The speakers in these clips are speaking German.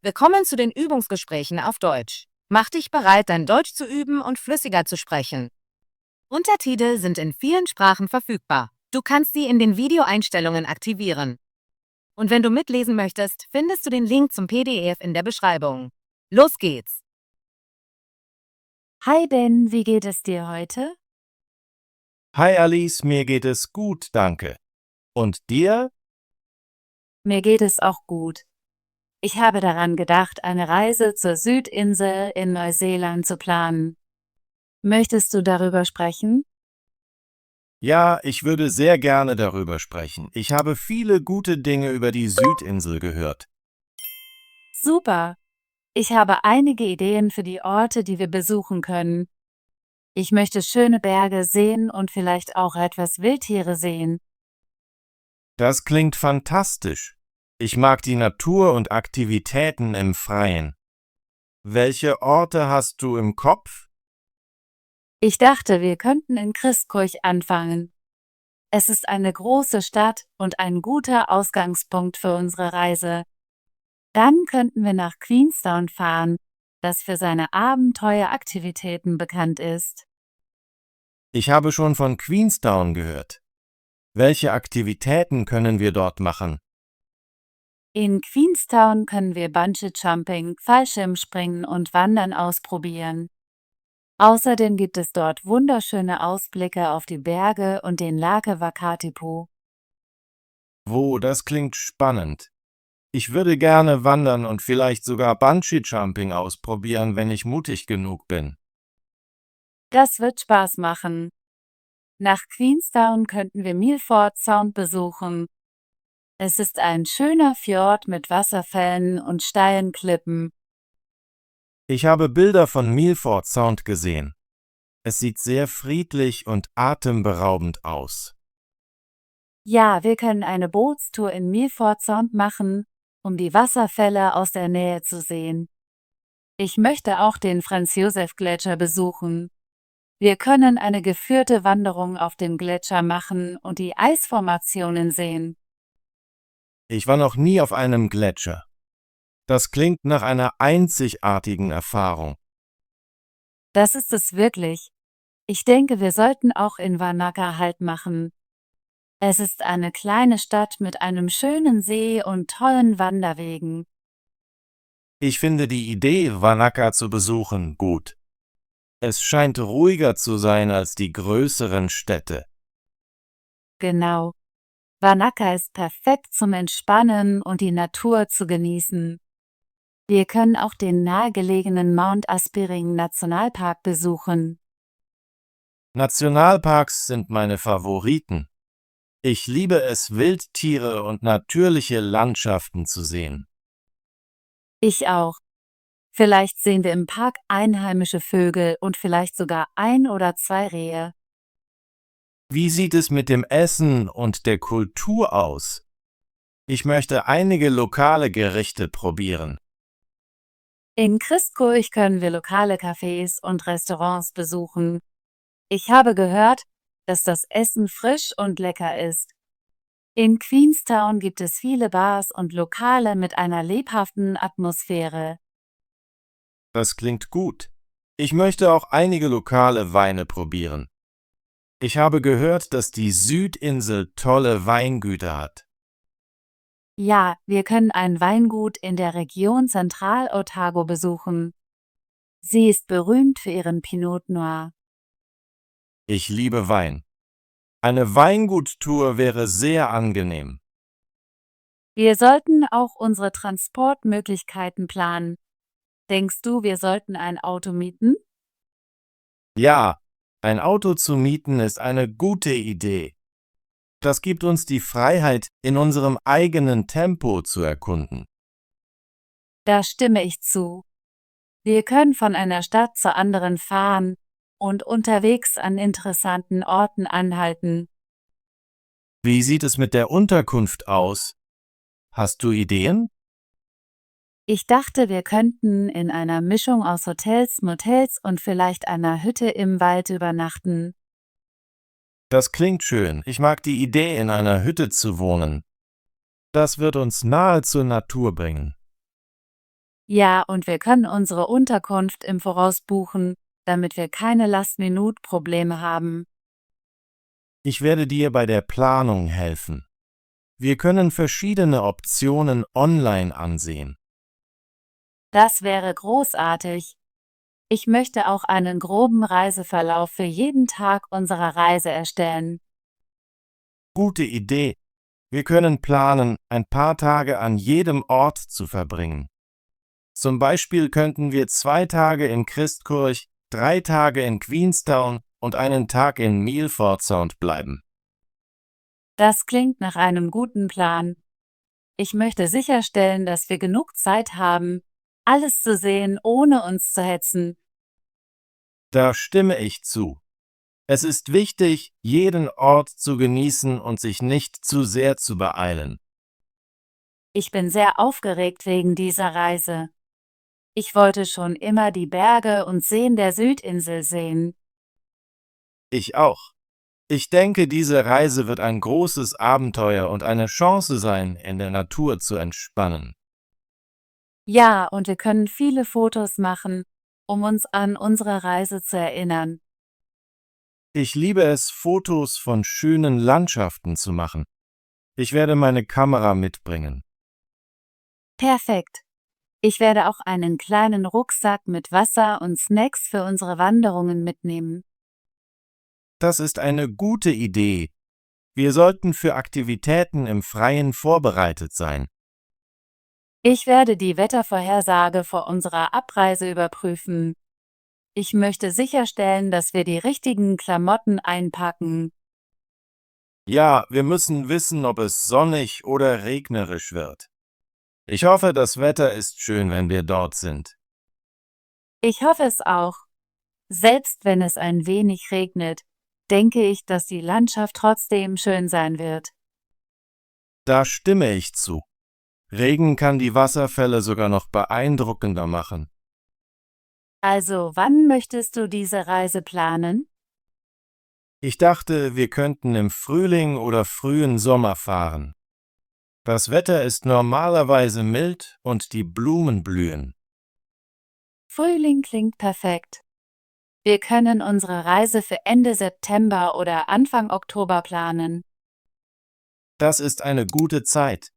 Willkommen zu den Übungsgesprächen auf Deutsch. Mach dich bereit, dein Deutsch zu üben und flüssiger zu sprechen. Untertitel sind in vielen Sprachen verfügbar. Du kannst sie in den Videoeinstellungen aktivieren. Und wenn du mitlesen möchtest, findest du den Link zum PDF in der Beschreibung. Los geht's! Hi Ben, wie geht es dir heute? Hi Alice, mir geht es gut, danke. Und dir? Mir geht es auch gut. Ich habe daran gedacht, eine Reise zur Südinsel in Neuseeland zu planen. Möchtest du darüber sprechen? Ja, ich würde sehr gerne darüber sprechen. Ich habe viele gute Dinge über die Südinsel gehört. Super! Ich habe einige Ideen für die Orte, die wir besuchen können. Ich möchte schöne Berge sehen und vielleicht auch etwas Wildtiere sehen. Das klingt fantastisch. Ich mag die Natur und Aktivitäten im Freien. Welche Orte hast du im Kopf? Ich dachte, wir könnten in Christkirch anfangen. Es ist eine große Stadt und ein guter Ausgangspunkt für unsere Reise. Dann könnten wir nach Queenstown fahren, das für seine Abenteueraktivitäten bekannt ist. Ich habe schon von Queenstown gehört. Welche Aktivitäten können wir dort machen? In Queenstown können wir Bungee-Jumping, Fallschirmspringen und Wandern ausprobieren. Außerdem gibt es dort wunderschöne Ausblicke auf die Berge und den Lake Wakatipu. Das klingt spannend. Ich würde gerne wandern und vielleicht sogar Bungee-Jumping ausprobieren, wenn ich mutig genug bin. Das wird Spaß machen. Nach Queenstown könnten wir Milford Sound besuchen. Es ist ein schöner Fjord mit Wasserfällen und steilen Klippen. Ich habe Bilder von Milford Sound gesehen. Es sieht sehr friedlich und atemberaubend aus. Ja, wir können eine Bootstour in Milford Sound machen, um die Wasserfälle aus der Nähe zu sehen. Ich möchte auch den Franz-Josef-Gletscher besuchen. Wir können eine geführte Wanderung auf dem Gletscher machen und die Eisformationen sehen. Ich war noch nie auf einem Gletscher. Das klingt nach einer einzigartigen Erfahrung. Das ist es wirklich. Ich denke, wir sollten auch in Wanaka Halt machen. Es ist eine kleine Stadt mit einem schönen See und tollen Wanderwegen. Ich finde die Idee, Wanaka zu besuchen, gut. Es scheint ruhiger zu sein als die größeren Städte. Genau. Wanaka ist perfekt zum Entspannen und die Natur zu genießen. Wir können auch den nahegelegenen Mount Aspiring Nationalpark besuchen. Nationalparks sind meine Favoriten. Ich liebe es, Wildtiere und natürliche Landschaften zu sehen. Ich auch. Vielleicht sehen wir im Park einheimische Vögel und vielleicht sogar 1 oder 2 Rehe. Wie sieht es mit dem Essen und der Kultur aus? Ich möchte einige lokale Gerichte probieren. In Christkirch können wir lokale Cafés und Restaurants besuchen. Ich habe gehört, dass das Essen frisch und lecker ist. In Queenstown gibt es viele Bars und Lokale mit einer lebhaften Atmosphäre. Das klingt gut. Ich möchte auch einige lokale Weine probieren. Ich habe gehört, dass die Südinsel tolle Weingüter hat. Ja, wir können ein Weingut in der Region Zentral-Otago besuchen. Sie ist berühmt für ihren Pinot Noir. Ich liebe Wein. Eine Weinguttour wäre sehr angenehm. Wir sollten auch unsere Transportmöglichkeiten planen. Denkst du, wir sollten ein Auto mieten? Ja, ein Auto zu mieten ist eine gute Idee. Das gibt uns die Freiheit, in unserem eigenen Tempo zu erkunden. Da stimme ich zu. Wir können von einer Stadt zur anderen fahren und unterwegs an interessanten Orten anhalten. Wie sieht es mit der Unterkunft aus? Hast du Ideen? Ich dachte, wir könnten in einer Mischung aus Hotels, Motels und vielleicht einer Hütte im Wald übernachten. Das klingt schön. Ich mag die Idee, in einer Hütte zu wohnen. Das wird uns nahe zur Natur bringen. Ja, und wir können unsere Unterkunft im Voraus buchen, damit wir keine Last-Minute-Probleme haben. Ich werde dir bei der Planung helfen. Wir können verschiedene Optionen online ansehen. Das wäre großartig. Ich möchte auch einen groben Reiseverlauf für jeden Tag unserer Reise erstellen. Gute Idee. Wir können planen, ein paar Tage an jedem Ort zu verbringen. Zum Beispiel könnten wir 2 Tage in Christkirch, 3 Tage in Queenstown und einen Tag in Milford Sound bleiben. Das klingt nach einem guten Plan. Ich möchte sicherstellen, dass wir genug Zeit haben, alles zu sehen, ohne uns zu hetzen. Da stimme ich zu. Es ist wichtig, jeden Ort zu genießen und sich nicht zu sehr zu beeilen. Ich bin sehr aufgeregt wegen dieser Reise. Ich wollte schon immer die Berge und Seen der Südinsel sehen. Ich auch. Ich denke, diese Reise wird ein großes Abenteuer und eine Chance sein, in der Natur zu entspannen. Ja, und wir können viele Fotos machen, um uns an unsere Reise zu erinnern. Ich liebe es, Fotos von schönen Landschaften zu machen. Ich werde meine Kamera mitbringen. Perfekt. Ich werde auch einen kleinen Rucksack mit Wasser und Snacks für unsere Wanderungen mitnehmen. Das ist eine gute Idee. Wir sollten für Aktivitäten im Freien vorbereitet sein. Ich werde die Wettervorhersage vor unserer Abreise überprüfen. Ich möchte sicherstellen, dass wir die richtigen Klamotten einpacken. Ja, wir müssen wissen, ob es sonnig oder regnerisch wird. Ich hoffe, das Wetter ist schön, wenn wir dort sind. Ich hoffe es auch. Selbst wenn es ein wenig regnet, denke ich, dass die Landschaft trotzdem schön sein wird. Da stimme ich zu. Regen kann die Wasserfälle sogar noch beeindruckender machen. Also, wann möchtest du diese Reise planen? Ich dachte, wir könnten im Frühling oder frühen Sommer fahren. Das Wetter ist normalerweise mild und die Blumen blühen. Frühling klingt perfekt. Wir können unsere Reise für Ende September oder Anfang Oktober planen. Das ist eine gute Zeit.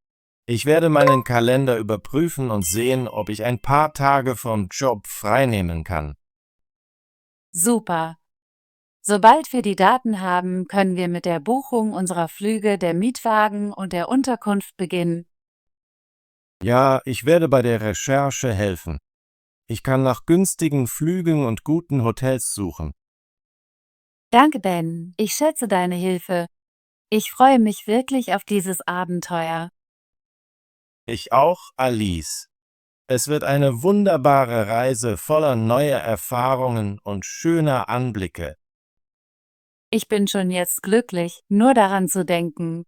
Ich werde meinen Kalender überprüfen und sehen, ob ich ein paar Tage vom Job freinehmen kann. Super. Sobald wir die Daten haben, können wir mit der Buchung unserer Flüge, der Mietwagen und der Unterkunft beginnen. Ja, ich werde bei der Recherche helfen. Ich kann nach günstigen Flügen und guten Hotels suchen. Danke, Ben. Ich schätze deine Hilfe. Ich freue mich wirklich auf dieses Abenteuer. Ich auch, Alice. Es wird eine wunderbare Reise voller neuer Erfahrungen und schöner Anblicke. Ich bin schon jetzt glücklich, nur daran zu denken.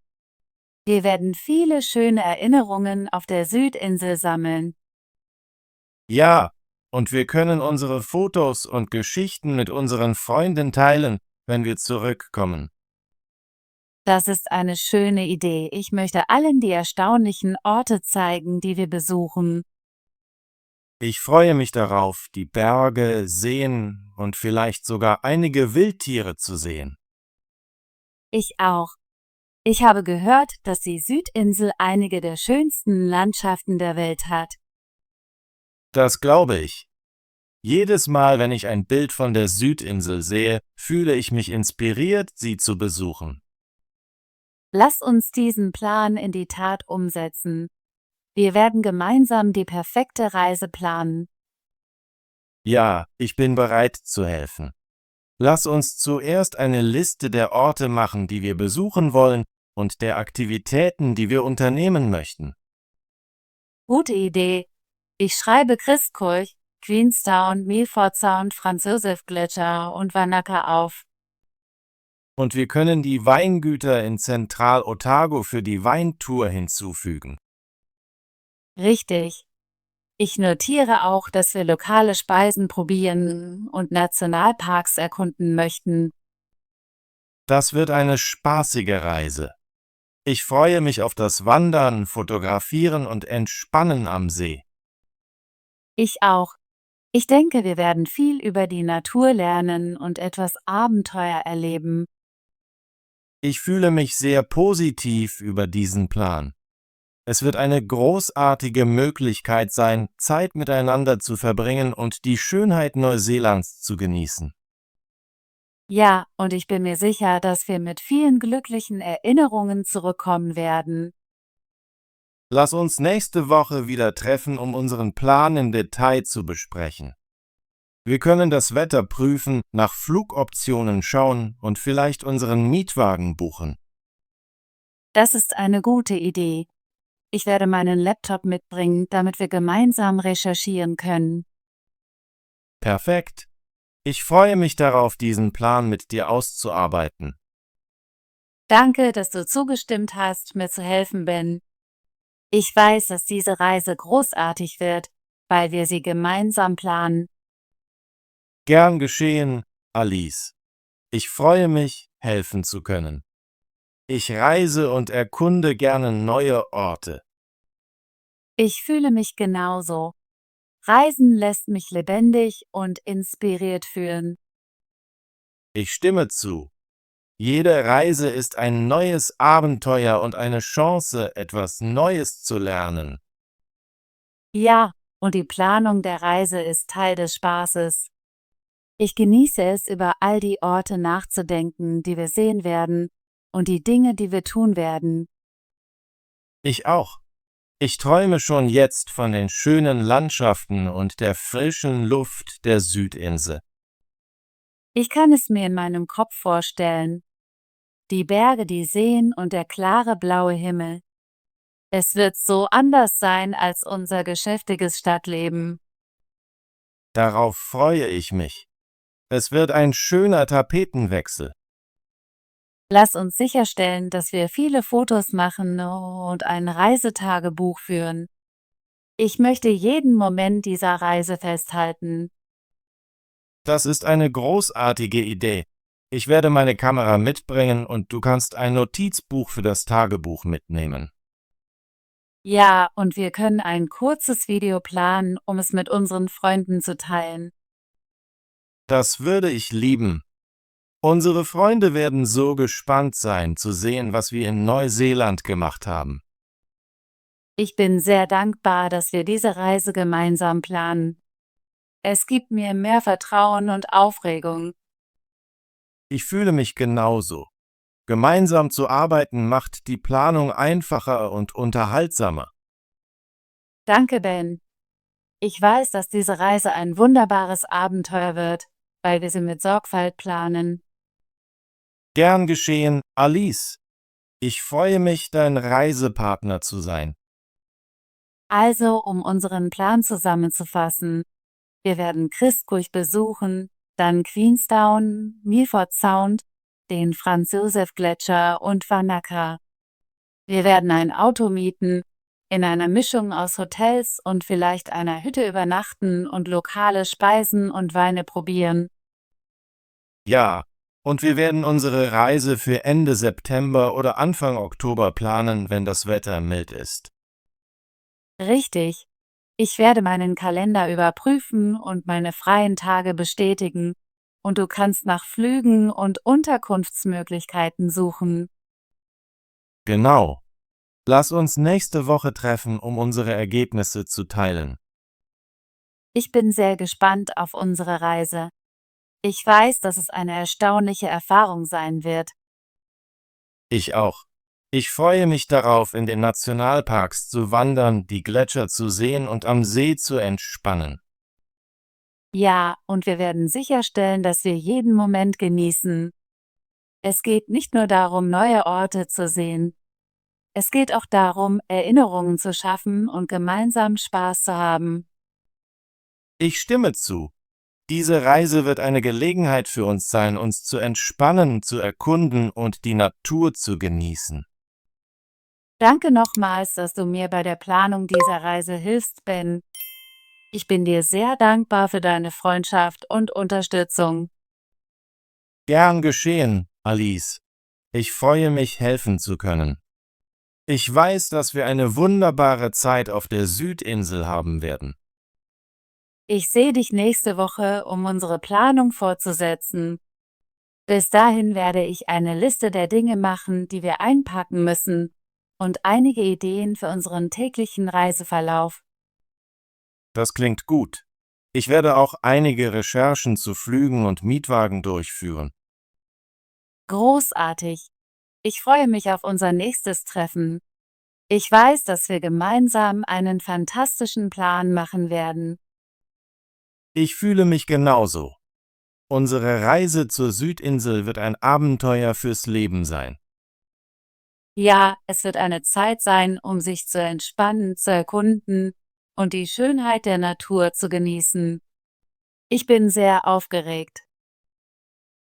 Wir werden viele schöne Erinnerungen auf der Südinsel sammeln. Ja, und wir können unsere Fotos und Geschichten mit unseren Freunden teilen, wenn wir zurückkommen. Das ist eine schöne Idee. Ich möchte allen die erstaunlichen Orte zeigen, die wir besuchen. Ich freue mich darauf, die Berge, Seen und vielleicht sogar einige Wildtiere zu sehen. Ich auch. Ich habe gehört, dass die Südinsel einige der schönsten Landschaften der Welt hat. Das glaube ich. Jedes Mal, wenn ich ein Bild von der Südinsel sehe, fühle ich mich inspiriert, sie zu besuchen. Lass uns diesen Plan in die Tat umsetzen. Wir werden gemeinsam die perfekte Reise planen. Ja, ich bin bereit zu helfen. Lass uns zuerst eine Liste der Orte machen, die wir besuchen wollen und der Aktivitäten, die wir unternehmen möchten. Gute Idee. Ich schreibe Christkirch, Queenstown, Milford Sound, Franz Josef Gletscher und Wanaka auf. Und wir können die Weingüter in Zentral-Otago für die Weintour hinzufügen. Richtig. Ich notiere auch, dass wir lokale Speisen probieren und Nationalparks erkunden möchten. Das wird eine spaßige Reise. Ich freue mich auf das Wandern, Fotografieren und Entspannen am See. Ich auch. Ich denke, wir werden viel über die Natur lernen und etwas Abenteuer erleben. Ich fühle mich sehr positiv über diesen Plan. Es wird eine großartige Möglichkeit sein, Zeit miteinander zu verbringen und die Schönheit Neuseelands zu genießen. Ja, und ich bin mir sicher, dass wir mit vielen glücklichen Erinnerungen zurückkommen werden. Lass uns nächste Woche wieder treffen, um unseren Plan im Detail zu besprechen. Wir können das Wetter prüfen, nach Flugoptionen schauen und vielleicht unseren Mietwagen buchen. Das ist eine gute Idee. Ich werde meinen Laptop mitbringen, damit wir gemeinsam recherchieren können. Perfekt. Ich freue mich darauf, diesen Plan mit dir auszuarbeiten. Danke, dass du zugestimmt hast, mir zu helfen, Ben. Ich weiß, dass diese Reise großartig wird, weil wir sie gemeinsam planen. Gern geschehen, Alice. Ich freue mich, helfen zu können. Ich reise und erkunde gerne neue Orte. Ich fühle mich genauso. Reisen lässt mich lebendig und inspiriert fühlen. Ich stimme zu. Jede Reise ist ein neues Abenteuer und eine Chance, etwas Neues zu lernen. Ja, und die Planung der Reise ist Teil des Spaßes. Ich genieße es, über all die Orte nachzudenken, die wir sehen werden, und die Dinge, die wir tun werden. Ich auch. Ich träume schon jetzt von den schönen Landschaften und der frischen Luft der Südinsel. Ich kann es mir in meinem Kopf vorstellen. Die Berge, die Seen und der klare blaue Himmel. Es wird so anders sein als unser geschäftiges Stadtleben. Darauf freue ich mich. Es wird ein schöner Tapetenwechsel. Lass uns sicherstellen, dass wir viele Fotos machen und ein Reisetagebuch führen. Ich möchte jeden Moment dieser Reise festhalten. Das ist eine großartige Idee. Ich werde meine Kamera mitbringen und du kannst ein Notizbuch für das Tagebuch mitnehmen. Ja, und wir können ein kurzes Video planen, um es mit unseren Freunden zu teilen. Das würde ich lieben. Unsere Freunde werden so gespannt sein, zu sehen, was wir in Neuseeland gemacht haben. Ich bin sehr dankbar, dass wir diese Reise gemeinsam planen. Es gibt mir mehr Vertrauen und Aufregung. Ich fühle mich genauso. Gemeinsam zu arbeiten macht die Planung einfacher und unterhaltsamer. Danke, Ben. Ich weiß, dass diese Reise ein wunderbares Abenteuer wird, weil wir sie mit Sorgfalt planen. Gern geschehen, Alice. Ich freue mich, dein Reisepartner zu sein. Also, um unseren Plan zusammenzufassen, wir werden Christchurch besuchen, dann Queenstown, Milford Sound, den Franz-Josef-Gletscher und Wanaka. Wir werden ein Auto mieten, in einer Mischung aus Hotels und vielleicht einer Hütte übernachten und lokale Speisen und Weine probieren. Ja, und wir werden unsere Reise für Ende September oder Anfang Oktober planen, wenn das Wetter mild ist. Richtig. Ich werde meinen Kalender überprüfen und meine freien Tage bestätigen, und du kannst nach Flügen und Unterkunftsmöglichkeiten suchen. Genau. Lass uns nächste Woche treffen, um unsere Ergebnisse zu teilen. Ich bin sehr gespannt auf unsere Reise. Ich weiß, dass es eine erstaunliche Erfahrung sein wird. Ich auch. Ich freue mich darauf, in den Nationalparks zu wandern, die Gletscher zu sehen und am See zu entspannen. Ja, und wir werden sicherstellen, dass wir jeden Moment genießen. Es geht nicht nur darum, neue Orte zu sehen. Es geht auch darum, Erinnerungen zu schaffen und gemeinsam Spaß zu haben. Ich stimme zu. Diese Reise wird eine Gelegenheit für uns sein, uns zu entspannen, zu erkunden und die Natur zu genießen. Danke nochmals, dass du mir bei der Planung dieser Reise hilfst, Ben. Ich bin dir sehr dankbar für deine Freundschaft und Unterstützung. Gern geschehen, Alice. Ich freue mich, helfen zu können. Ich weiß, dass wir eine wunderbare Zeit auf der Südinsel haben werden. Ich sehe dich nächste Woche, um unsere Planung fortzusetzen. Bis dahin werde ich eine Liste der Dinge machen, die wir einpacken müssen, und einige Ideen für unseren täglichen Reiseverlauf. Das klingt gut. Ich werde auch einige Recherchen zu Flügen und Mietwagen durchführen. Großartig! Ich freue mich auf unser nächstes Treffen. Ich weiß, dass wir gemeinsam einen fantastischen Plan machen werden. Ich fühle mich genauso. Unsere Reise zur Südinsel wird ein Abenteuer fürs Leben sein. Ja, es wird eine Zeit sein, um sich zu entspannen, zu erkunden und die Schönheit der Natur zu genießen. Ich bin sehr aufgeregt.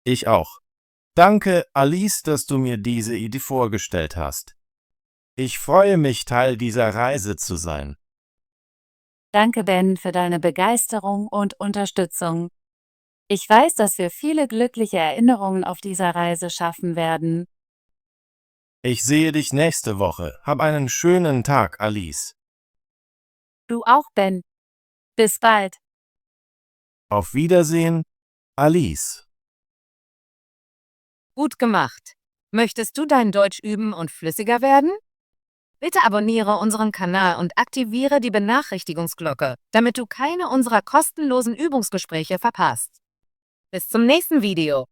Ich auch. Danke, Alice, dass du mir diese Idee vorgestellt hast. Ich freue mich, Teil dieser Reise zu sein. Danke, Ben, für deine Begeisterung und Unterstützung. Ich weiß, dass wir viele glückliche Erinnerungen auf dieser Reise schaffen werden. Ich sehe dich nächste Woche. Hab einen schönen Tag, Alice. Du auch, Ben. Bis bald. Auf Wiedersehen, Alice. Gut gemacht. Möchtest du dein Deutsch üben und flüssiger werden? Bitte abonniere unseren Kanal und aktiviere die Benachrichtigungsglocke, damit du keine unserer kostenlosen Übungsgespräche verpasst. Bis zum nächsten Video.